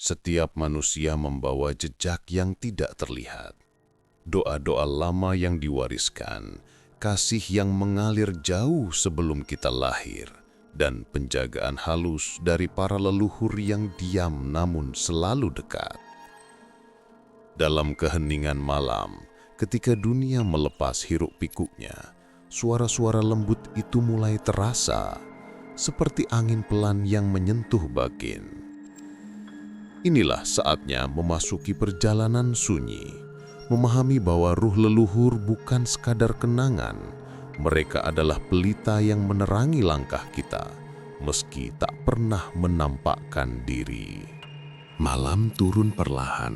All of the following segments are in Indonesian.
Setiap manusia membawa jejak yang tidak terlihat. Doa-doa lama yang diwariskan, kasih yang mengalir jauh sebelum kita lahir, dan penjagaan halus dari para leluhur yang diam namun selalu dekat. Dalam keheningan malam, ketika dunia melepas hiruk-pikuknya, suara-suara lembut itu mulai terasa, seperti angin pelan yang menyentuh batin. Inilah saatnya memasuki perjalanan sunyi, memahami bahwa ruh leluhur bukan sekadar kenangan. Mereka adalah pelita yang menerangi langkah kita, meski tak pernah menampakkan diri. Malam turun perlahan,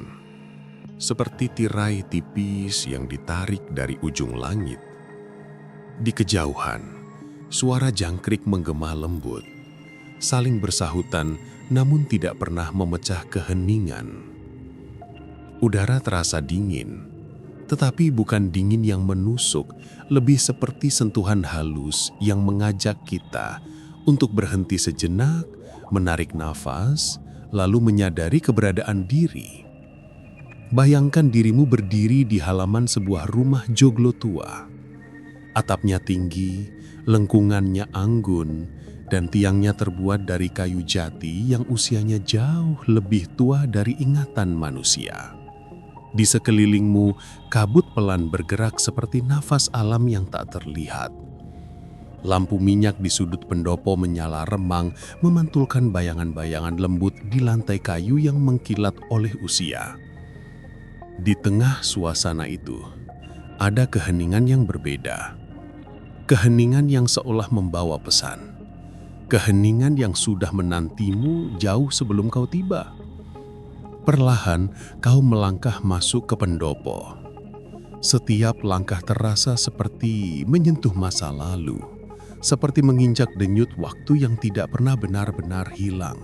seperti tirai tipis yang ditarik dari ujung langit. Di kejauhan, suara jangkrik menggema lembut, saling bersahutan namun tidak pernah memecah keheningan. Udara terasa dingin, tetapi bukan dingin yang menusuk, lebih seperti sentuhan halus yang mengajak kita untuk berhenti sejenak, menarik nafas, lalu menyadari keberadaan diri. Bayangkan dirimu berdiri di halaman sebuah rumah joglo tua. Atapnya tinggi, lengkungannya anggun, dan tiangnya terbuat dari kayu jati yang usianya jauh lebih tua dari ingatan manusia. Di sekelilingmu, kabut pelan bergerak seperti nafas alam yang tak terlihat. Lampu minyak di sudut pendopo menyala remang, memantulkan bayangan-bayangan lembut di lantai kayu yang mengkilat oleh usia. Di tengah suasana itu, ada keheningan yang berbeda. Keheningan yang seolah membawa pesan. Keheningan yang sudah menantimu jauh sebelum kau tiba. Perlahan kau melangkah masuk ke pendopo. Setiap langkah terasa seperti menyentuh masa lalu, seperti menginjak denyut waktu yang tidak pernah benar-benar hilang.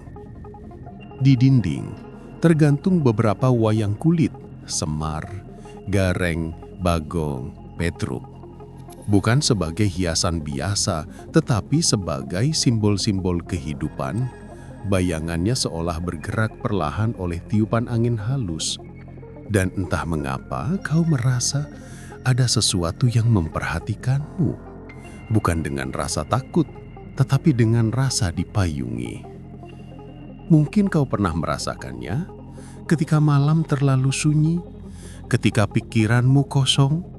Di dinding tergantung beberapa wayang kulit, Semar, Gareng, Bagong, Petruk. Bukan sebagai hiasan biasa, tetapi sebagai simbol-simbol kehidupan. Bayangannya seolah bergerak perlahan oleh tiupan angin halus. Dan entah mengapa kau merasa ada sesuatu yang memperhatikanmu. Bukan dengan rasa takut, tetapi dengan rasa dipayungi. Mungkin kau pernah merasakannya ketika malam terlalu sunyi, ketika pikiranmu kosong,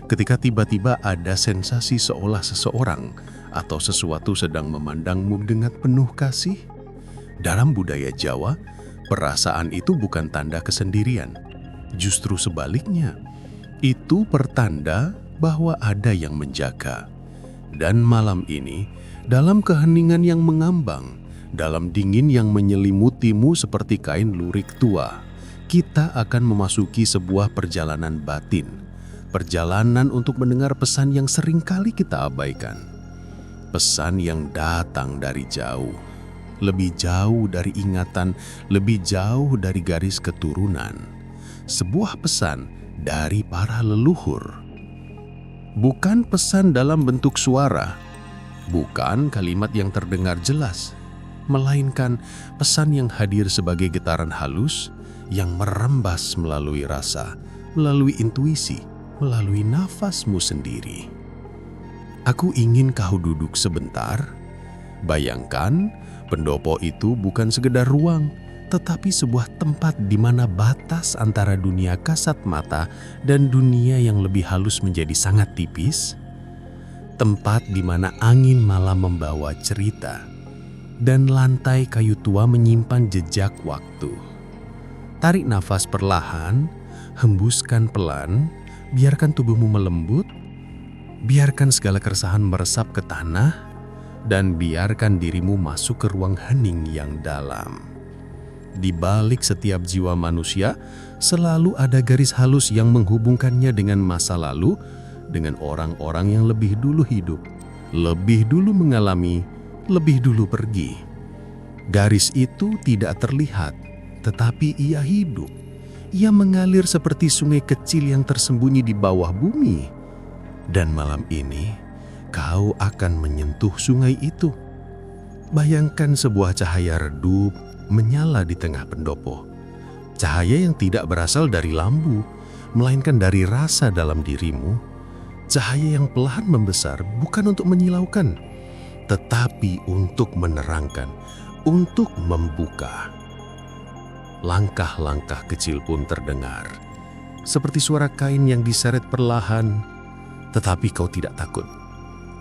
ketika tiba-tiba ada sensasi seolah seseorang atau sesuatu sedang memandangmu dengan penuh kasih. Dalam budaya Jawa, perasaan itu bukan tanda kesendirian. Justru sebaliknya, itu pertanda bahwa ada yang menjaga. Dan malam ini, dalam keheningan yang mengambang, dalam dingin yang menyelimutimu seperti kain lurik tua, kita akan memasuki sebuah perjalanan batin. Perjalanan untuk mendengar pesan yang seringkali kita abaikan. Pesan yang datang dari jauh. Lebih jauh dari ingatan, lebih jauh dari garis keturunan. Sebuah pesan dari para leluhur. Bukan pesan dalam bentuk suara. Bukan kalimat yang terdengar jelas. Melainkan pesan yang hadir sebagai getaran halus yang merembas melalui rasa, melalui intuisi, melalui nafasmu sendiri. Aku ingin kau duduk sebentar. Bayangkan, pendopo itu bukan sekedar ruang, tetapi sebuah tempat di mana batas antara dunia kasat mata dan dunia yang lebih halus menjadi sangat tipis. Tempat di mana angin malam membawa cerita, dan lantai kayu tua menyimpan jejak waktu. Tarik nafas perlahan, hembuskan pelan, biarkan tubuhmu melembut, biarkan segala keresahan meresap ke tanah, dan biarkan dirimu masuk ke ruang hening yang dalam. Di balik setiap jiwa manusia, selalu ada garis halus yang menghubungkannya dengan masa lalu, dengan orang-orang yang lebih dulu hidup, lebih dulu mengalami, lebih dulu pergi. Garis itu tidak terlihat, tetapi ia hidup. Ia mengalir seperti sungai kecil yang tersembunyi di bawah bumi. Dan malam ini, kau akan menyentuh sungai itu. Bayangkan sebuah cahaya redup menyala di tengah pendopo, Cahaya yang tidak berasal dari lampu, melainkan dari rasa dalam dirimu. Cahaya yang perlahan membesar bukan untuk menyilaukan, tetapi untuk menerangkan, untuk membuka. Langkah-langkah kecil pun terdengar, seperti suara kain yang diseret perlahan, tetapi kau tidak takut,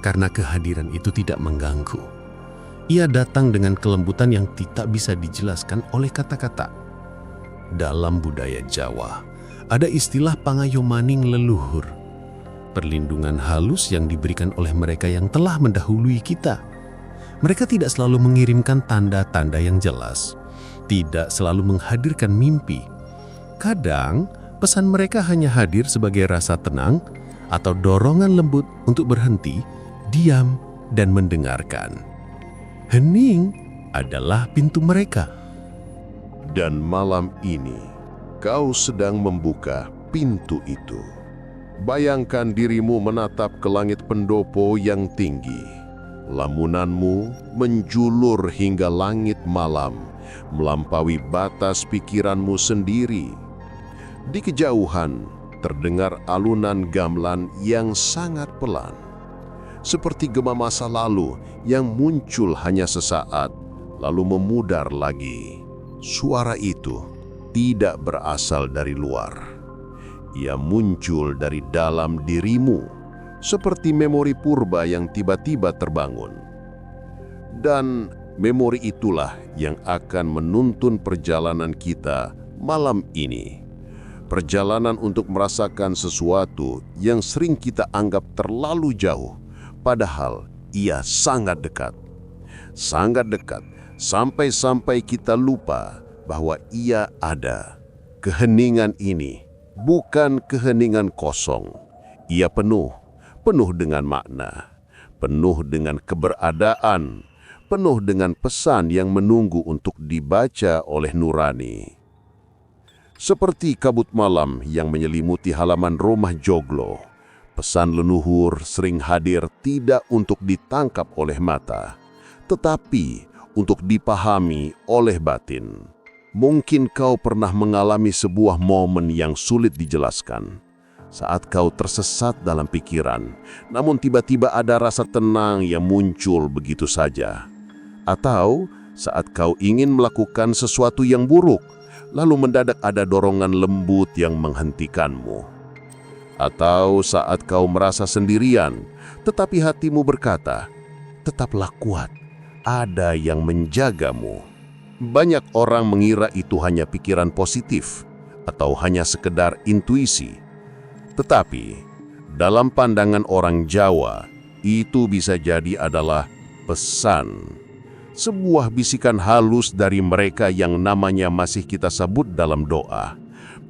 karena kehadiran itu tidak mengganggu. Ia datang dengan kelembutan yang tidak bisa dijelaskan oleh kata-kata. Dalam budaya Jawa, ada istilah pangayomaning leluhur, perlindungan halus yang diberikan oleh mereka yang telah mendahului kita. Mereka tidak selalu mengirimkan tanda-tanda yang jelas, tidak selalu menghadirkan mimpi. Kadang, pesan mereka hanya hadir sebagai rasa tenang atau dorongan lembut untuk berhenti, diam, dan mendengarkan. Hening adalah pintu mereka. Dan malam ini, kau sedang membuka pintu itu. Bayangkan dirimu menatap ke langit pendopo yang tinggi. Lamunanmu menjulur hingga langit malam, melampaui batas pikiranmu sendiri. Di kejauhan, terdengar alunan gamelan yang sangat pelan. Seperti gema masa lalu yang muncul hanya sesaat, lalu memudar lagi. Suara itu tidak berasal dari luar. Ia muncul dari dalam dirimu, seperti memori purba yang tiba-tiba terbangun. Dan memori itulah yang akan menuntun perjalanan kita malam ini. Perjalanan untuk merasakan sesuatu yang sering kita anggap terlalu jauh, padahal ia sangat dekat. Sangat dekat, sampai-sampai kita lupa bahwa ia ada. Keheningan ini bukan keheningan kosong. Ia penuh dengan makna, penuh dengan keberadaan, penuh dengan pesan yang menunggu untuk dibaca oleh nurani. Seperti kabut malam yang menyelimuti halaman rumah joglo, pesan leluhur sering hadir tidak untuk ditangkap oleh mata, tetapi untuk dipahami oleh batin. Mungkin kau pernah mengalami sebuah momen yang sulit dijelaskan. Saat kau tersesat dalam pikiran, namun tiba-tiba ada rasa tenang yang muncul begitu saja. Atau saat kau ingin melakukan sesuatu yang buruk, lalu mendadak ada dorongan lembut yang menghentikanmu. Atau saat kau merasa sendirian, tetapi hatimu berkata, "Tetaplah kuat, ada yang menjagamu." Banyak orang mengira itu hanya pikiran positif atau hanya sekedar intuisi. Tetapi, dalam pandangan orang Jawa, itu bisa jadi adalah pesan. Sebuah bisikan halus dari mereka yang namanya masih kita sebut dalam doa.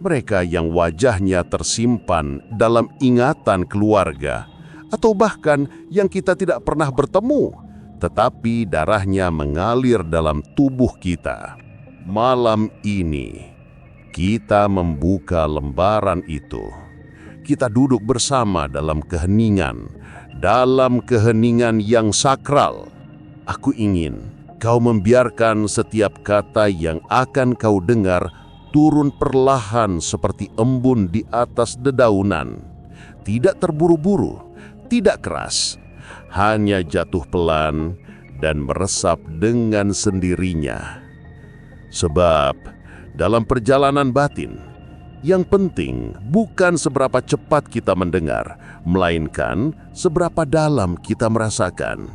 Mereka yang wajahnya tersimpan dalam ingatan keluarga, atau bahkan yang kita tidak pernah bertemu, tetapi darahnya mengalir dalam tubuh kita. Malam ini, kita membuka lembaran itu. Kita duduk bersama dalam keheningan yang sakral. Aku ingin kau membiarkan setiap kata yang akan kau dengar turun perlahan seperti embun di atas dedaunan. Tidak terburu-buru, tidak keras, hanya jatuh pelan dan meresap dengan sendirinya. Sebab dalam perjalanan batin, yang penting bukan seberapa cepat kita mendengar, melainkan seberapa dalam kita merasakan.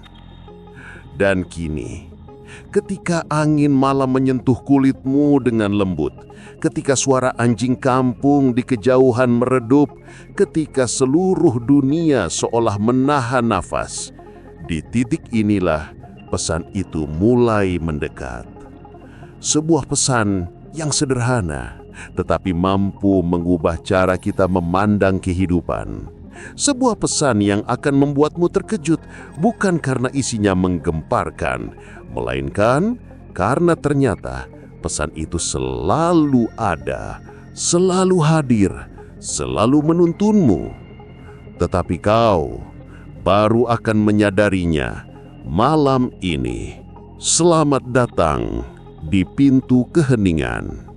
Dan kini, ketika angin malam menyentuh kulitmu dengan lembut, ketika suara anjing kampung di kejauhan meredup, ketika seluruh dunia seolah menahan nafas, di titik inilah pesan itu mulai mendekat. Sebuah pesan yang sederhana, tetapi mampu mengubah cara kita memandang kehidupan. Sebuah pesan yang akan membuatmu terkejut, bukan karena isinya menggemparkan, melainkan karena ternyata pesan itu selalu ada, selalu hadir, selalu menuntunmu. Tetapi kau baru akan menyadarinya malam ini. Selamat datang di pintu keheningan.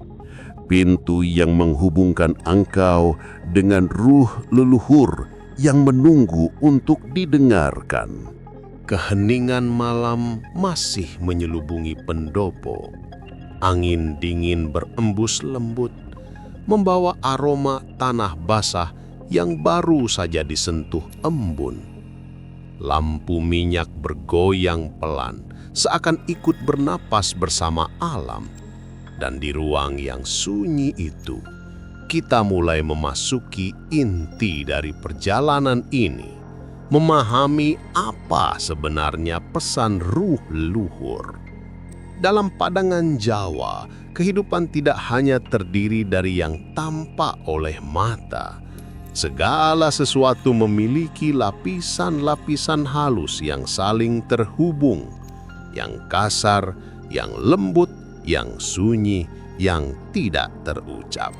pintu yang menghubungkan engkau dengan ruh leluhur yang menunggu untuk didengarkan. Keheningan malam masih menyelubungi pendopo. Angin dingin berembus lembut, membawa aroma tanah basah yang baru saja disentuh embun. Lampu minyak bergoyang pelan, seakan ikut bernapas bersama alam. Dan di ruang yang sunyi itu, kita mulai memasuki inti dari perjalanan ini, memahami apa sebenarnya pesan ruh leluhur. Dalam pandangan Jawa, kehidupan tidak hanya terdiri dari yang tampak oleh mata. Segala sesuatu memiliki lapisan-lapisan halus yang saling terhubung, yang kasar, yang lembut, yang sunyi, yang tidak terucap.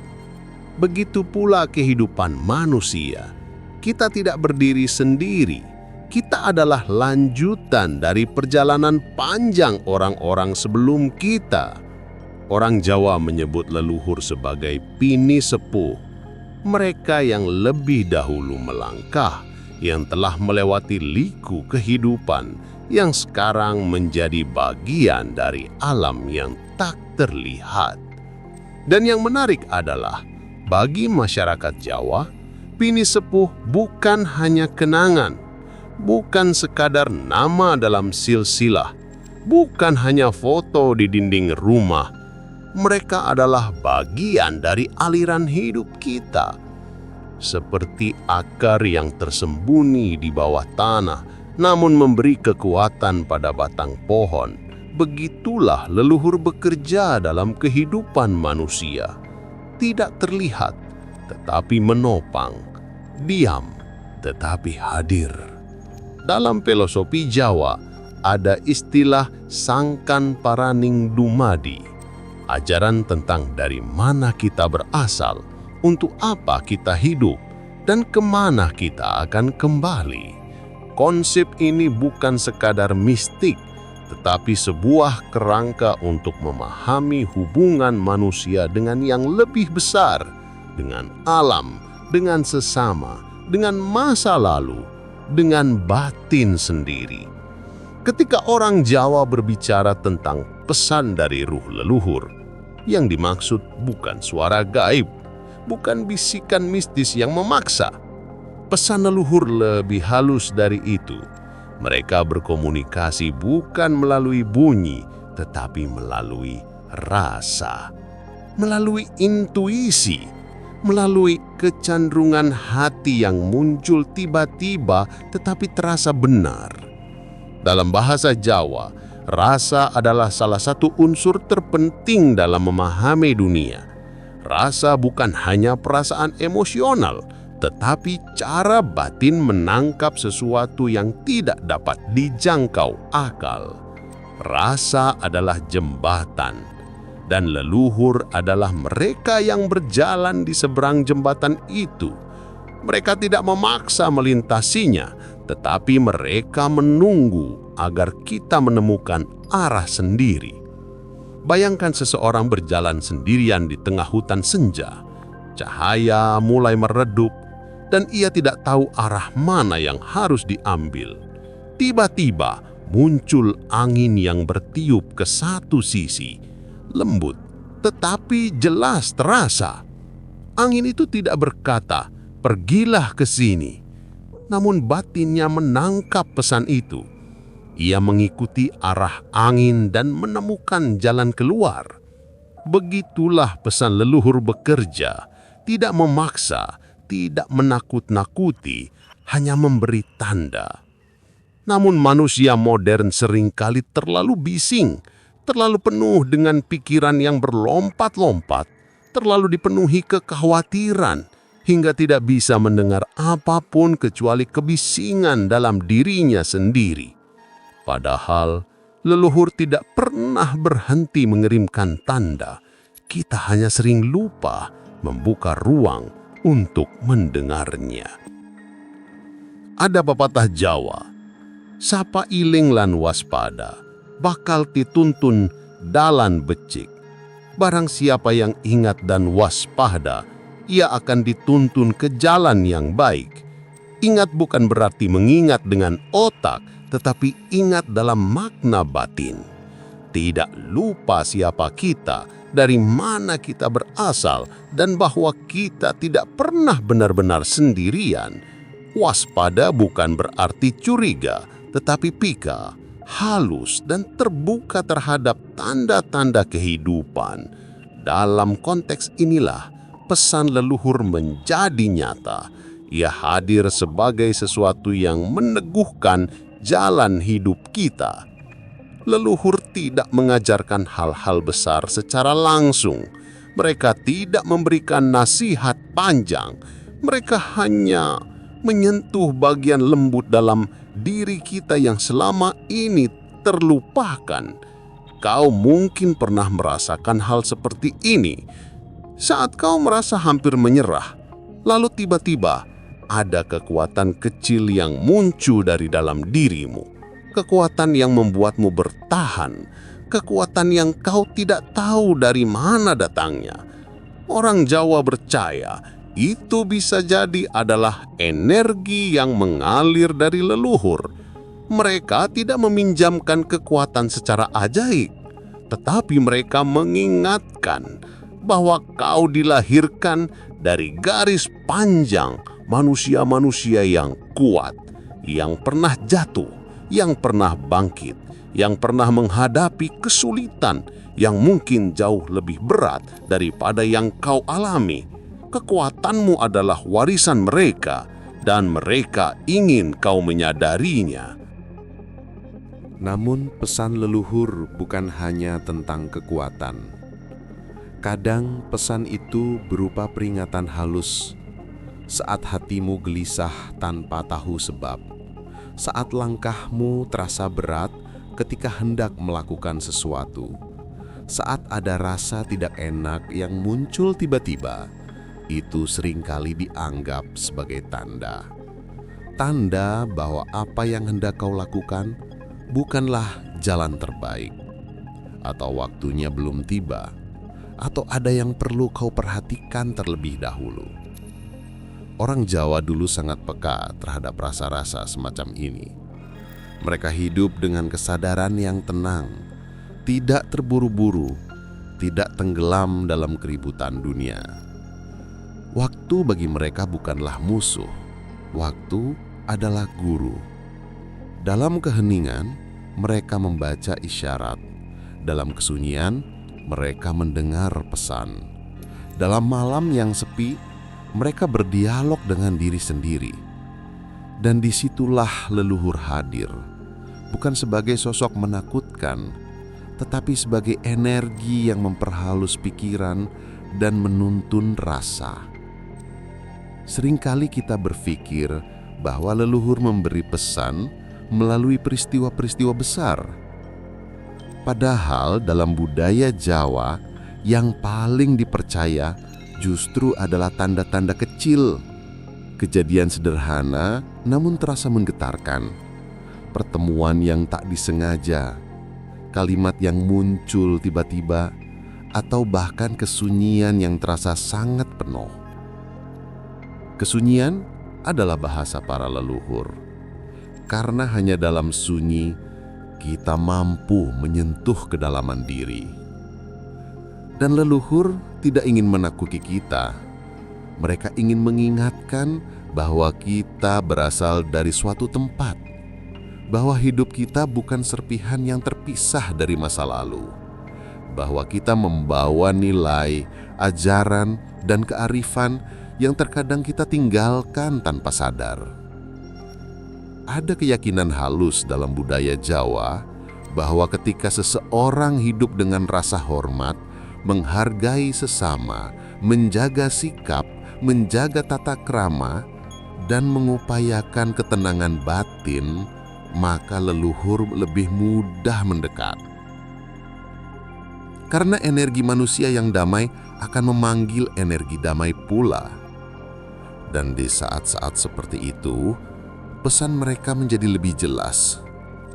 Begitu pula kehidupan manusia. Kita tidak berdiri sendiri. Kita adalah lanjutan dari perjalanan panjang orang-orang sebelum kita. Orang Jawa menyebut leluhur sebagai pini sepuh. Mereka yang lebih dahulu melangkah, yang telah melewati liku kehidupan, yang sekarang menjadi bagian dari alam yang tak terlihat. Dan yang menarik adalah, bagi masyarakat Jawa, pini sepuh bukan hanya kenangan, bukan sekadar nama dalam silsilah, bukan hanya foto di dinding rumah. Mereka adalah bagian dari aliran hidup kita. Seperti akar yang tersembunyi di bawah tanah, namun memberi kekuatan pada batang pohon, begitulah leluhur bekerja dalam kehidupan manusia. Tidak terlihat, tetapi menopang. Diam, tetapi hadir. Dalam filosofi Jawa, ada istilah sangkan paraning dumadi. Ajaran tentang dari mana kita berasal, untuk apa kita hidup, dan kemana kita akan kembali. Konsep ini bukan sekadar mistik, tetapi sebuah kerangka untuk memahami hubungan manusia dengan yang lebih besar, dengan alam, dengan sesama, dengan masa lalu, dengan batin sendiri. Ketika orang Jawa berbicara tentang pesan dari ruh leluhur, yang dimaksud bukan suara gaib, bukan bisikan mistis yang memaksa. Pesan leluhur lebih halus dari itu. Mereka berkomunikasi bukan melalui bunyi, tetapi melalui rasa, melalui intuisi, melalui kecenderungan hati yang muncul tiba-tiba tetapi terasa benar. Dalam bahasa Jawa, rasa adalah salah satu unsur terpenting dalam memahami dunia. Rasa bukan hanya perasaan emosional, tetapi cara batin menangkap sesuatu yang tidak dapat dijangkau akal. Rasa adalah jembatan, dan leluhur adalah mereka yang berjalan di seberang jembatan itu. Mereka tidak memaksa melintasinya, tetapi mereka menunggu agar kita menemukan arah sendiri. Bayangkan seseorang berjalan sendirian di tengah hutan senja. Cahaya mulai meredup, dan ia tidak tahu arah mana yang harus diambil. Tiba-tiba muncul angin yang bertiup ke satu sisi, lembut tetapi jelas terasa. Angin itu tidak berkata, "Pergilah ke sini." Namun batinnya menangkap pesan itu. Ia mengikuti arah angin dan menemukan jalan keluar. Begitulah pesan leluhur bekerja, tidak memaksa, tidak menakut-nakuti, hanya memberi tanda. Namun manusia modern seringkali terlalu bising, terlalu penuh dengan pikiran yang berlompat-lompat, terlalu dipenuhi kekhawatiran, hingga tidak bisa mendengar apapun kecuali kebisingan dalam dirinya sendiri. Padahal leluhur tidak pernah berhenti mengirimkan tanda. Kita hanya sering lupa membuka ruang untuk mendengarnya. Ada pepatah Jawa, "Sapa iling lan waspada, bakal tituntun dalan becik." Barang siapa yang ingat dan waspada, ia akan dituntun ke jalan yang baik. Ingat bukan berarti mengingat dengan otak, tetapi ingat dalam makna batin. Tidak lupa siapa kita, dari mana kita berasal, dan bahwa kita tidak pernah benar-benar sendirian. Waspada bukan berarti curiga, tetapi peka, halus, dan terbuka terhadap tanda-tanda kehidupan. Dalam konteks inilah, pesan leluhur menjadi nyata. Ia hadir sebagai sesuatu yang meneguhkan jalan hidup kita. Leluhur tidak mengajarkan hal-hal besar secara langsung. Mereka tidak memberikan nasihat panjang. Mereka hanya menyentuh bagian lembut dalam diri kita yang selama ini terlupakan. Kau mungkin pernah merasakan hal seperti ini. Saat kau merasa hampir menyerah, lalu tiba-tiba ada kekuatan kecil yang muncul dari dalam dirimu. Kekuatan yang membuatmu bertahan. Kekuatan yang kau tidak tahu dari mana datangnya. Orang Jawa percaya itu bisa jadi adalah energi yang mengalir dari leluhur. Mereka tidak meminjamkan kekuatan secara ajaib, tetapi mereka mengingatkan bahwa kau dilahirkan dari garis panjang manusia-manusia yang kuat, yang pernah jatuh, yang pernah bangkit, yang pernah menghadapi kesulitan yang mungkin jauh lebih berat daripada yang kau alami. Kekuatanmu adalah warisan mereka, dan mereka ingin kau menyadarinya. Namun pesan leluhur bukan hanya tentang kekuatan. Kadang pesan itu berupa peringatan halus saat hatimu gelisah tanpa tahu sebab, saat langkahmu terasa berat ketika hendak melakukan sesuatu, saat ada rasa tidak enak yang muncul tiba-tiba. Itu seringkali dianggap sebagai tanda bahwa apa yang hendak kau lakukan bukanlah jalan terbaik, atau waktunya belum tiba, atau ada yang perlu kau perhatikan terlebih dahulu. Orang Jawa dulu sangat peka terhadap rasa-rasa semacam ini. Mereka hidup dengan kesadaran yang tenang, tidak terburu-buru, tidak tenggelam dalam keributan dunia. Waktu bagi mereka bukanlah musuh, waktu adalah guru. Dalam keheningan, mereka membaca isyarat. Dalam kesunyian, mereka mendengar pesan. Dalam malam yang sepi, mereka berdialog dengan diri sendiri. Dan disitulah leluhur hadir, bukan sebagai sosok menakutkan, tetapi sebagai energi yang memperhalus pikiran dan menuntun rasa. Seringkali kita berpikir bahwa leluhur memberi pesan melalui peristiwa-peristiwa besar. Padahal dalam budaya Jawa, yang paling dipercaya justru adalah tanda-tanda kecil. Kejadian sederhana namun terasa menggetarkan. Pertemuan yang tak disengaja, kalimat yang muncul tiba-tiba, atau bahkan kesunyian yang terasa sangat penuh. Kesunyian adalah bahasa para leluhur, karena hanya dalam sunyi kita mampu menyentuh kedalaman diri. Dan leluhur tidak ingin menakuti kita. Mereka ingin mengingatkan bahwa kita berasal dari suatu tempat, bahwa hidup kita bukan serpihan yang terpisah dari masa lalu, bahwa kita membawa nilai, ajaran, dan kearifan yang terkadang kita tinggalkan tanpa sadar. Ada keyakinan halus dalam budaya Jawa bahwa ketika seseorang hidup dengan rasa hormat, menghargai sesama, menjaga sikap, menjaga tata krama, dan mengupayakan ketenangan batin, maka leluhur lebih mudah mendekat. Karena energi manusia yang damai akan memanggil energi damai pula. Dan di saat-saat seperti itu, pesan mereka menjadi lebih jelas,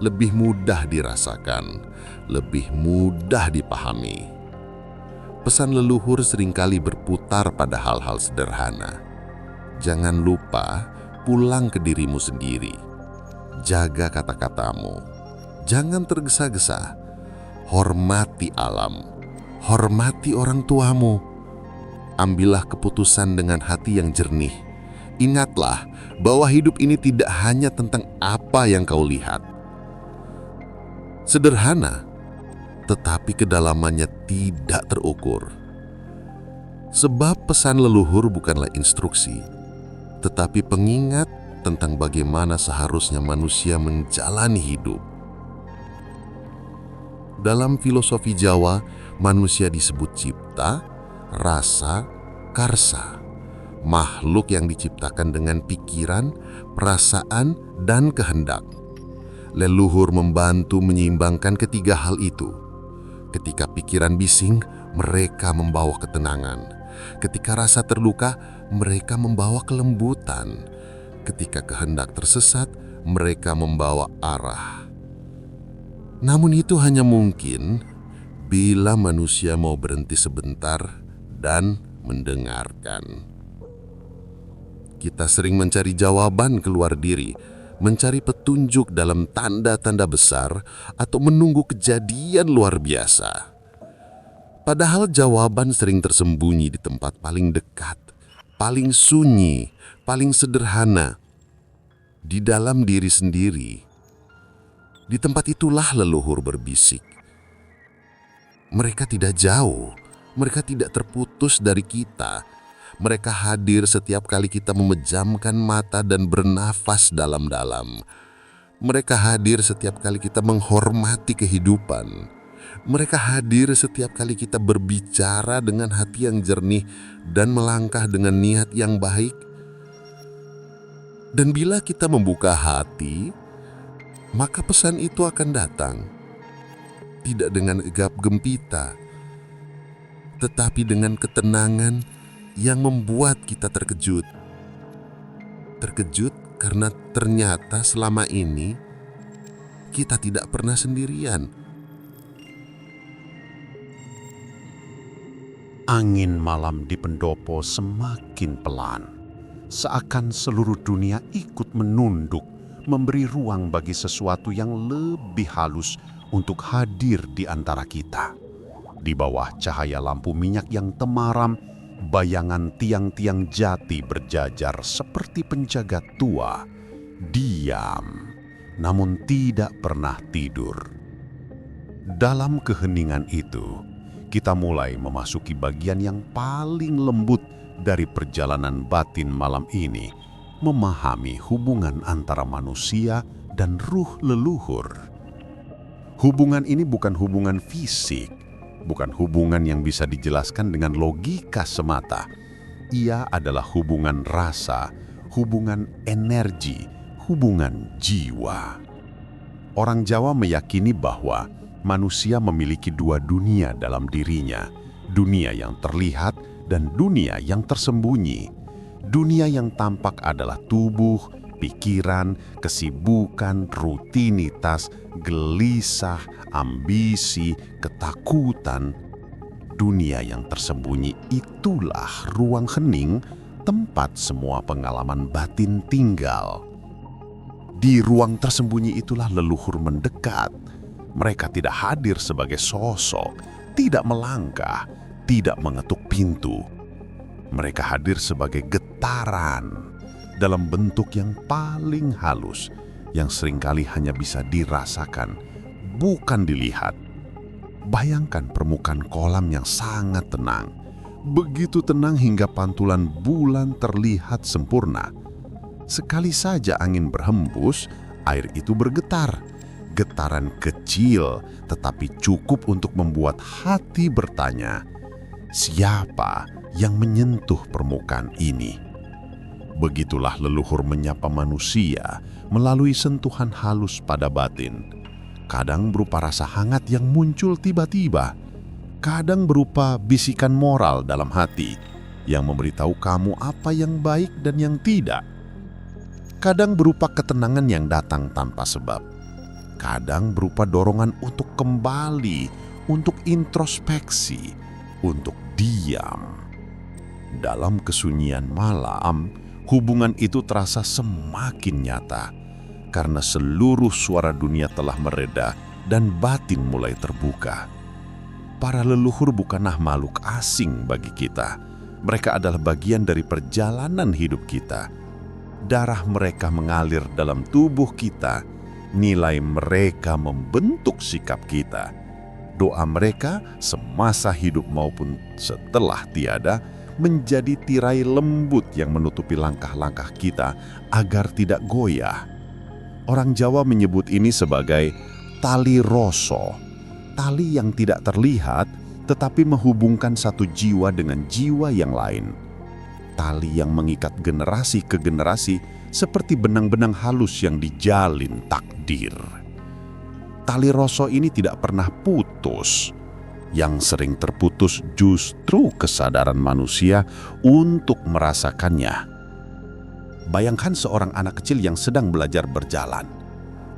lebih mudah dirasakan, lebih mudah dipahami. Pesan leluhur seringkali berputar pada hal-hal sederhana. Jangan lupa pulang ke dirimu sendiri. Jaga kata-katamu. Jangan tergesa-gesa. Hormati alam. Hormati orang tuamu. Ambillah keputusan dengan hati yang jernih. Ingatlah bahwa hidup ini tidak hanya tentang apa yang kau lihat. Sederhana, tetapi kedalamannya tidak terukur. Sebab pesan leluhur bukanlah instruksi, tetapi pengingat tentang bagaimana seharusnya manusia menjalani hidup. Dalam filosofi Jawa, manusia disebut cipta, rasa, karsa. Makhluk yang diciptakan dengan pikiran, perasaan, dan kehendak. Leluhur membantu menyeimbangkan ketiga hal itu. Ketika pikiran bising, mereka membawa ketenangan. Ketika rasa terluka, mereka membawa kelembutan. Ketika kehendak tersesat, mereka membawa arah. Namun itu hanya mungkin bila manusia mau berhenti sebentar dan mendengarkan. Kita sering mencari jawaban keluar diri, mencari petunjuk dalam tanda-tanda besar, atau menunggu kejadian luar biasa. Padahal jawaban sering tersembunyi di tempat paling dekat, paling sunyi, paling sederhana, di dalam diri sendiri. Di tempat itulah leluhur berbisik. Mereka tidak jauh, mereka tidak terputus dari kita. Mereka hadir setiap kali kita memejamkan mata dan bernafas dalam-dalam. Mereka hadir setiap kali kita menghormati kehidupan. Mereka hadir setiap kali kita berbicara dengan hati yang jernih dan melangkah dengan niat yang baik. Dan bila kita membuka hati, maka pesan itu akan datang. Tidak dengan gegap gempita, tetapi dengan ketenangan yang membuat kita terkejut. Terkejut karena ternyata selama ini kita tidak pernah sendirian. Angin malam di pendopo semakin pelan. Seakan seluruh dunia ikut menunduk, memberi ruang bagi sesuatu yang lebih halus untuk hadir di antara kita. Di bawah cahaya lampu minyak yang temaram, bayangan tiang-tiang jati berjajar seperti penjaga tua, diam, namun tidak pernah tidur. Dalam keheningan itu, kita mulai memasuki bagian yang paling lembut dari perjalanan batin malam ini, memahami hubungan antara manusia dan ruh leluhur. Hubungan ini bukan hubungan fisik, bukan hubungan yang bisa dijelaskan dengan logika semata. Ia adalah hubungan rasa, hubungan energi, hubungan jiwa. Orang Jawa meyakini bahwa manusia memiliki dua dunia dalam dirinya, dunia yang terlihat dan dunia yang tersembunyi. Dunia yang tampak adalah tubuh, pikiran, kesibukan, rutinitas, gelisah, ambisi, ketakutan. Dunia yang tersembunyi itulah ruang hening, tempat semua pengalaman batin tinggal. Di ruang tersembunyi itulah leluhur mendekat. Mereka tidak hadir sebagai sosok, tidak melangkah, tidak mengetuk pintu. Mereka hadir sebagai getaran dalam bentuk yang paling halus, yang seringkali hanya bisa dirasakan, bukan dilihat. Bayangkan permukaan kolam yang sangat tenang, begitu tenang hingga pantulan bulan terlihat sempurna. Sekali saja angin berhembus, air itu bergetar. Getaran kecil tetapi cukup untuk membuat hati bertanya, siapa yang menyentuh permukaan ini? Begitulah leluhur menyapa manusia melalui sentuhan halus pada batin. Kadang berupa rasa hangat yang muncul tiba-tiba, kadang berupa bisikan moral dalam hati yang memberitahu kamu apa yang baik dan yang tidak. Kadang berupa ketenangan yang datang tanpa sebab. Kadang berupa dorongan untuk kembali, untuk introspeksi, untuk diam. Dalam kesunyian malam, hubungan itu terasa semakin nyata karena seluruh suara dunia telah mereda dan batin mulai terbuka. Para leluhur bukanlah makhluk asing bagi kita. Mereka adalah bagian dari perjalanan hidup kita. Darah mereka mengalir dalam tubuh kita. Nilai mereka membentuk sikap kita. Doa mereka semasa hidup maupun setelah tiada menjadi tirai lembut yang menutupi langkah-langkah kita agar tidak goyah. Orang Jawa menyebut ini sebagai tali rasa, tali yang tidak terlihat tetapi menghubungkan satu jiwa dengan jiwa yang lain. Tali yang mengikat generasi ke generasi seperti benang-benang halus yang dijalin takdir. Tali rasa ini tidak pernah putus. Yang sering terputus justru kesadaran manusia untuk merasakannya. Bayangkan seorang anak kecil yang sedang belajar berjalan.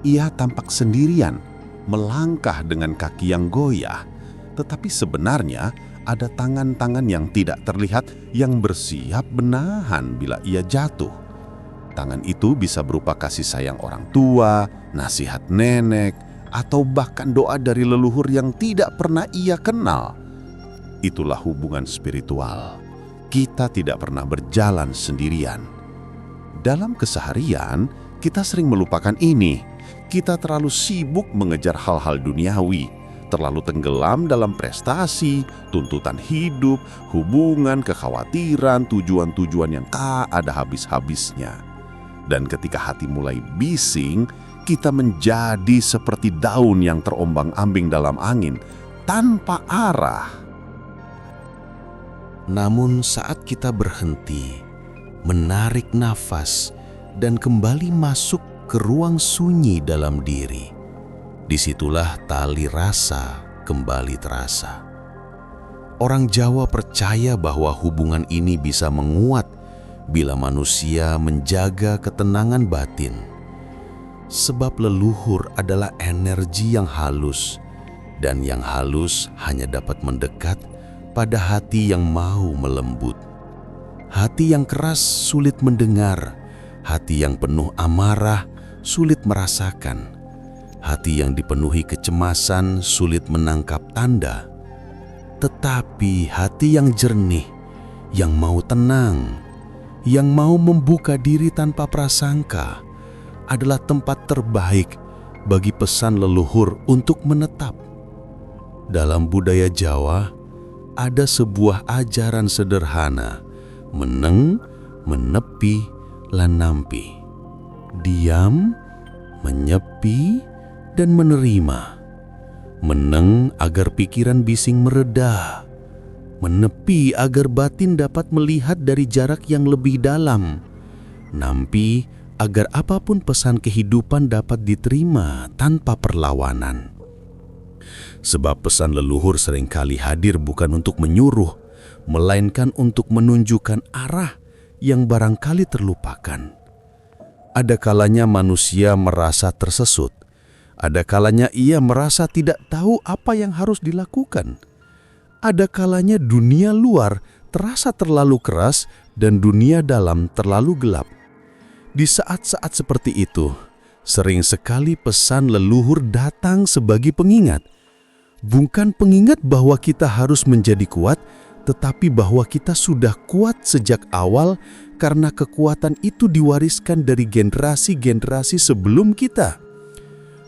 Ia tampak sendirian, melangkah dengan kaki yang goyah, tetapi sebenarnya ada tangan-tangan yang tidak terlihat yang bersiap menahan bila ia jatuh. Tangan itu bisa berupa kasih sayang orang tua, nasihat nenek, atau bahkan doa dari leluhur yang tidak pernah ia kenal. Itulah hubungan spiritual. Kita tidak pernah berjalan sendirian. Dalam keseharian, kita sering melupakan ini. Kita terlalu sibuk mengejar hal-hal duniawi, terlalu tenggelam dalam prestasi, tuntutan hidup, hubungan, kekhawatiran, tujuan-tujuan yang tak ada habis-habisnya. Dan ketika hati mulai bising, kita menjadi seperti daun yang terombang-ambing dalam angin, tanpa arah. Namun saat kita berhenti, menarik nafas, dan kembali masuk ke ruang sunyi dalam diri, disitulah tali rasa kembali terasa. Orang Jawa percaya bahwa hubungan ini bisa menguat bila manusia menjaga ketenangan batin. Sebab leluhur adalah energi yang halus, dan yang halus hanya dapat mendekat pada hati yang mau melembut. Hati yang keras sulit mendengar, hati yang penuh amarah sulit merasakan, hati yang dipenuhi kecemasan sulit menangkap tanda. Tetapi hati yang jernih, yang mau tenang, yang mau membuka diri tanpa prasangka, adalah tempat terbaik bagi pesan leluhur untuk menetap. Dalam budaya Jawa, ada sebuah ajaran sederhana, meneng, menepi, lan nampi. Diam, menyepi, dan menerima. Meneng agar pikiran bising mereda. Menepi agar batin dapat melihat dari jarak yang lebih dalam. Nampi agar apapun pesan kehidupan dapat diterima tanpa perlawanan. Sebab pesan leluhur seringkali hadir bukan untuk menyuruh, melainkan untuk menunjukkan arah yang barangkali terlupakan. Ada kalanya manusia merasa tersesut, ada kalanya ia merasa tidak tahu apa yang harus dilakukan. Ada kalanya dunia luar terasa terlalu keras dan dunia dalam terlalu gelap. Di saat-saat seperti itu, sering sekali pesan leluhur datang sebagai pengingat. Bukan pengingat bahwa kita harus menjadi kuat, tetapi bahwa kita sudah kuat sejak awal karena kekuatan itu diwariskan dari generasi-generasi sebelum kita.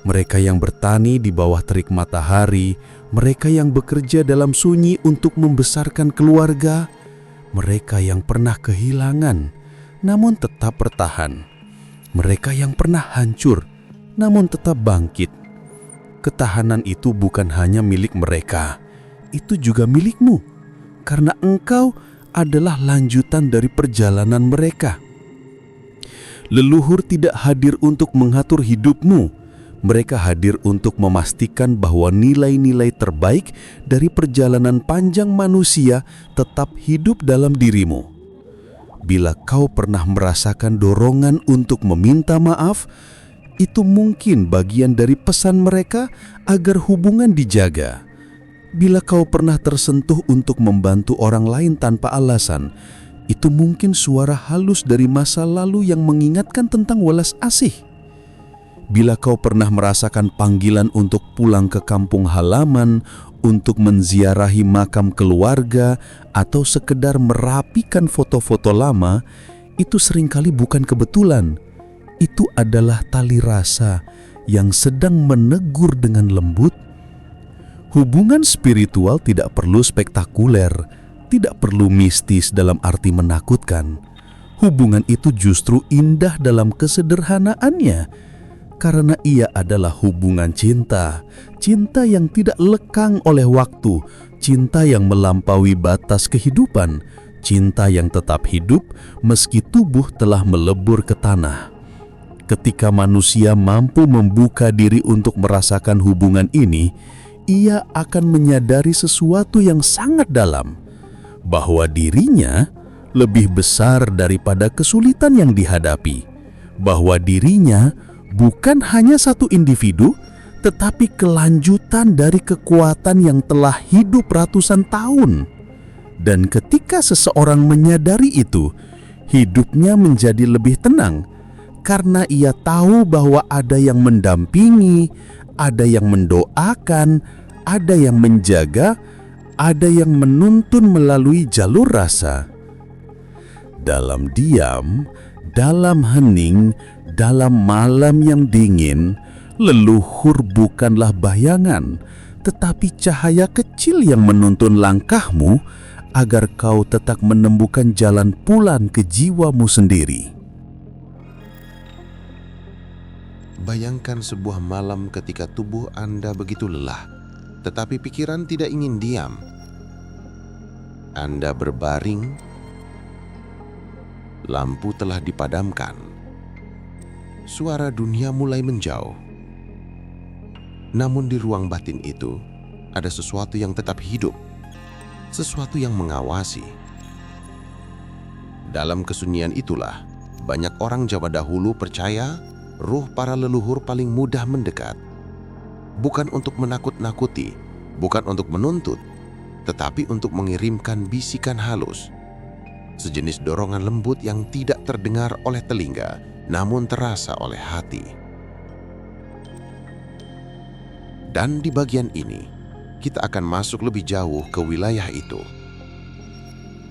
Mereka yang bertani di bawah terik matahari, mereka yang bekerja dalam sunyi untuk membesarkan keluarga, mereka yang pernah kehilangan namun tetap bertahan. Mereka yang pernah hancur, namun tetap bangkit. Ketahanan itu bukan hanya milik mereka, itu juga milikmu, karena engkau adalah lanjutan dari perjalanan mereka. Leluhur tidak hadir untuk mengatur hidupmu, mereka hadir untuk memastikan bahwa nilai-nilai terbaik dari perjalanan panjang manusia tetap hidup dalam dirimu. Bila kau pernah merasakan dorongan untuk meminta maaf, itu mungkin bagian dari pesan mereka agar hubungan dijaga. Bila kau pernah tersentuh untuk membantu orang lain tanpa alasan, itu mungkin suara halus dari masa lalu yang mengingatkan tentang welas asih. Bila kau pernah merasakan panggilan untuk pulang ke kampung halaman, untuk menziarahi makam keluarga, atau sekedar merapikan foto-foto lama, itu seringkali bukan kebetulan. Itu adalah tali rasa yang sedang menegur dengan lembut. Hubungan spiritual tidak perlu spektakuler, tidak perlu mistis dalam arti menakutkan. Hubungan itu justru indah dalam kesederhanaannya, karena ia adalah hubungan cinta. Cinta yang tidak lekang oleh waktu, cinta yang melampaui batas kehidupan, cinta yang tetap hidup meski tubuh telah melebur ke tanah. Ketika manusia mampu membuka diri untuk merasakan hubungan ini, ia akan menyadari sesuatu yang sangat dalam, bahwa dirinya lebih besar daripada kesulitan yang dihadapi, bahwa dirinya bukan hanya satu individu, tetapi kelanjutan dari kekuatan yang telah hidup ratusan tahun. Dan ketika seseorang menyadari itu, hidupnya menjadi lebih tenang, karena ia tahu bahwa ada yang mendampingi, ada yang mendoakan, ada yang menjaga, ada yang menuntun melalui jalur rasa. Dalam diam, dalam hening, dalam malam yang dingin, leluhur bukanlah bayangan, tetapi cahaya kecil yang menuntun langkahmu agar kau tetap menemukan jalan pulang ke jiwamu sendiri. Bayangkan sebuah malam ketika tubuh Anda begitu lelah, tetapi pikiran tidak ingin diam. Anda berbaring, lampu telah dipadamkan, suara dunia mulai menjauh. Namun di ruang batin itu, ada sesuatu yang tetap hidup, sesuatu yang mengawasi. Dalam kesunyian itulah, banyak orang Jawa dahulu percaya ruh para leluhur paling mudah mendekat. Bukan untuk menakut-nakuti, bukan untuk menuntut, tetapi untuk mengirimkan bisikan halus. Sejenis dorongan lembut yang tidak terdengar oleh telinga, namun terasa oleh hati. Dan di bagian ini, kita akan masuk lebih jauh ke wilayah itu.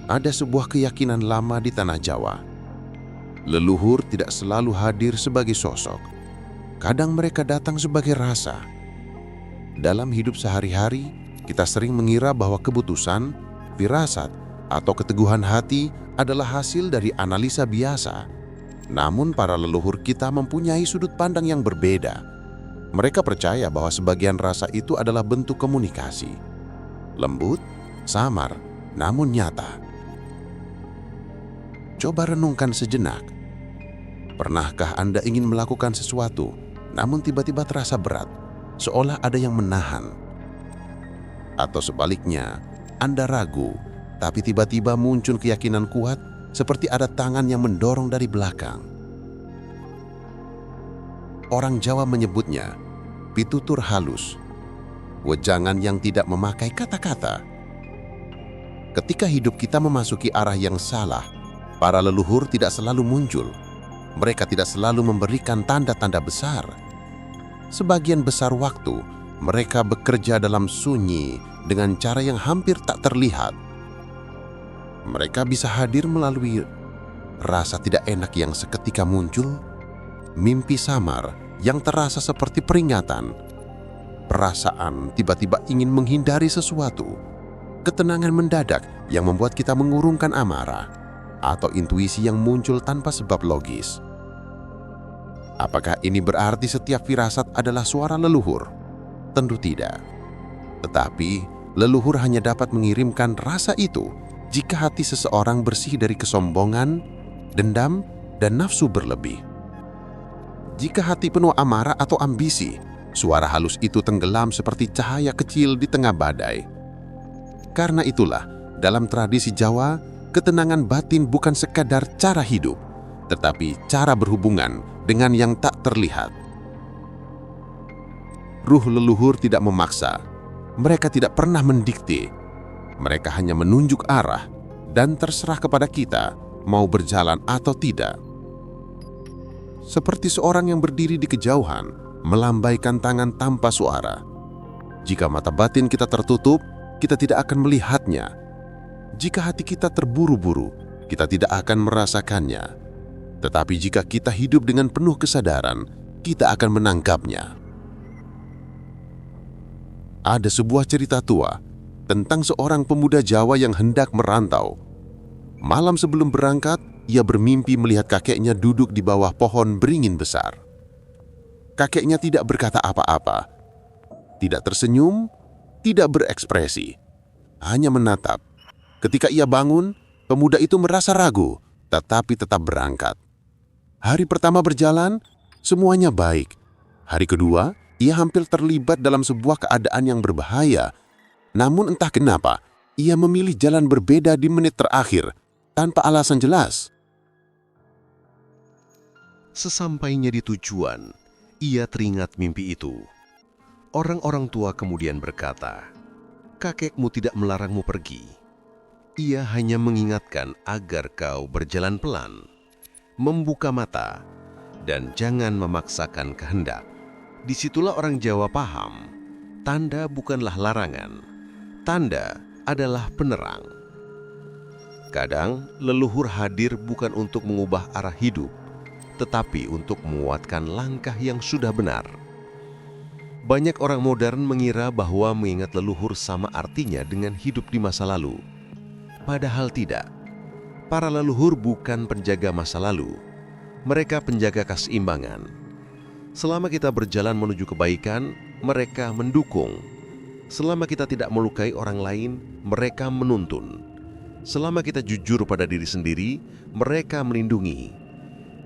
Ada sebuah keyakinan lama di tanah Jawa. Leluhur tidak selalu hadir sebagai sosok. Kadang mereka datang sebagai rasa. Dalam hidup sehari-hari, kita sering mengira bahwa keputusan, firasat, atau keteguhan hati adalah hasil dari analisa biasa. Namun para leluhur kita mempunyai sudut pandang yang berbeda. Mereka percaya bahwa sebagian rasa itu adalah bentuk komunikasi. Lembut, samar, namun nyata. Coba renungkan sejenak. Pernahkah Anda ingin melakukan sesuatu, namun tiba-tiba terasa berat, seolah ada yang menahan? Atau sebaliknya, Anda ragu, tapi tiba-tiba muncul keyakinan kuat, seperti ada tangan yang mendorong dari belakang. Orang Jawa menyebutnya pitutur halus, wejangan yang tidak memakai kata-kata. Ketika hidup kita memasuki arah yang salah, para leluhur tidak selalu muncul. Mereka tidak selalu memberikan tanda-tanda besar. Sebagian besar waktu, mereka bekerja dalam sunyi dengan cara yang hampir tak terlihat. Mereka bisa hadir melalui rasa tidak enak yang seketika muncul, mimpi samar yang terasa seperti peringatan, perasaan tiba-tiba ingin menghindari sesuatu, ketenangan mendadak yang membuat kita mengurungkan amarah, atau intuisi yang muncul tanpa sebab logis. Apakah ini berarti setiap firasat adalah suara leluhur? Tentu tidak. Tetapi, leluhur hanya dapat mengirimkan rasa itu jika hati seseorang bersih dari kesombongan, dendam, dan nafsu berlebih. Jika hati penuh amarah atau ambisi, suara halus itu tenggelam seperti cahaya kecil di tengah badai. Karena itulah, dalam tradisi Jawa, ketenangan batin bukan sekadar cara hidup, tetapi cara berhubungan dengan yang tak terlihat. Ruh leluhur tidak memaksa, Mereka tidak pernah mendikte. Mereka hanya menunjuk arah dan terserah kepada kita mau berjalan atau tidak. Seperti seorang yang berdiri di kejauhan, melambaikan tangan tanpa suara. Jika mata batin kita tertutup, kita tidak akan melihatnya. Jika hati kita terburu-buru, kita tidak akan merasakannya. Tetapi jika kita hidup dengan penuh kesadaran, kita akan menangkapnya. Ada sebuah cerita tua tentang seorang pemuda Jawa yang hendak merantau. Malam sebelum berangkat, ia bermimpi melihat kakeknya duduk di bawah pohon beringin besar. Kakeknya tidak berkata apa-apa, tidak tersenyum, tidak berekspresi, hanya menatap. Ketika ia bangun, pemuda itu merasa ragu, tetapi tetap berangkat. Hari pertama berjalan, semuanya baik. Hari kedua, ia hampir terlibat dalam sebuah keadaan yang berbahaya. Namun entah kenapa, ia memilih jalan berbeda di menit terakhir, tanpa alasan jelas. Sesampainya di tujuan, ia teringat mimpi itu. Orang-orang tua kemudian berkata, "Kakekmu tidak melarangmu pergi. Ia hanya mengingatkan agar kau berjalan pelan, membuka mata, dan jangan memaksakan kehendak." Disitulah orang Jawa paham, tanda bukanlah larangan, tanda adalah penerang. Kadang leluhur hadir bukan untuk mengubah arah hidup, tetapi untuk menguatkan langkah yang sudah benar. Banyak orang modern mengira bahwa mengingat leluhur sama artinya dengan hidup di masa lalu. Padahal tidak. Para leluhur bukan penjaga masa lalu. Mereka penjaga keseimbangan. Selama kita berjalan menuju kebaikan, mereka mendukung. Selama kita tidak melukai orang lain, mereka menuntun. Selama kita jujur pada diri sendiri, mereka melindungi.